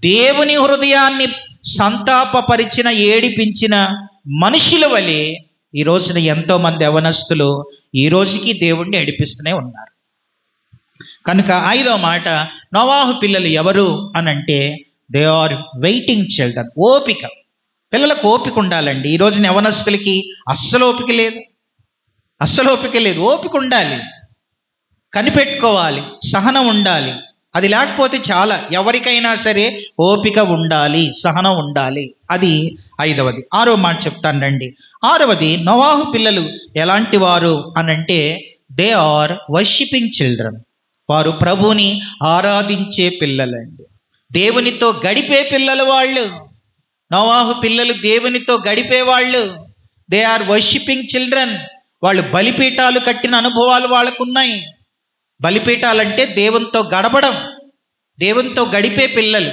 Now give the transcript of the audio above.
దేవుని హృదయాన్ని సంతాపపరిచిన, ఏడిపించిన మనుషుల వలె ఈ రోజున ఎంతోమంది యవనస్తులు ఈ రోజుకి దేవుణ్ణి ఏడిపిస్తూనే ఉన్నారు. కనుక 5వ మాట, నోవాహు పిల్లలు ఎవరు అనంటే దే ఆర్ వెయిటింగ్ చిల్డ్రన్. ఓపిక, పిల్లలకు ఓపిక ఉండాలండి. ఈ రోజున యవనస్తులకి అస్సలు ఓపిక లేదు, ఓపిక ఉండాలి, కనిపెట్టుకోవాలి, సహనం ఉండాలి. అది లేకపోతే చాలా, ఎవరికైనా సరే ఓపిక ఉండాలి, సహనం ఉండాలి. అది 5వది. 6వ మాట చెప్తాను రండి. 6వది, నోవాహు పిల్లలు ఎలాంటి వారు అనంటే దే ఆర్ వర్షిపింగ్ చిల్డ్రన్. వారు ప్రభుని ఆరాధించే పిల్లలండి, దేవునితో గడిపే పిల్లలు వాళ్ళు. నోవాహు పిల్లలు దేవునితో గడిపేవాళ్ళు. They are worshipping children. వాళ్ళు బలిపీఠాలు కట్టిన అనుభవాలు వాళ్ళకున్నాయి. బలిపీఠాలంటే దేవునితో గడపడం, దేవునితో గడిపే పిల్లలు.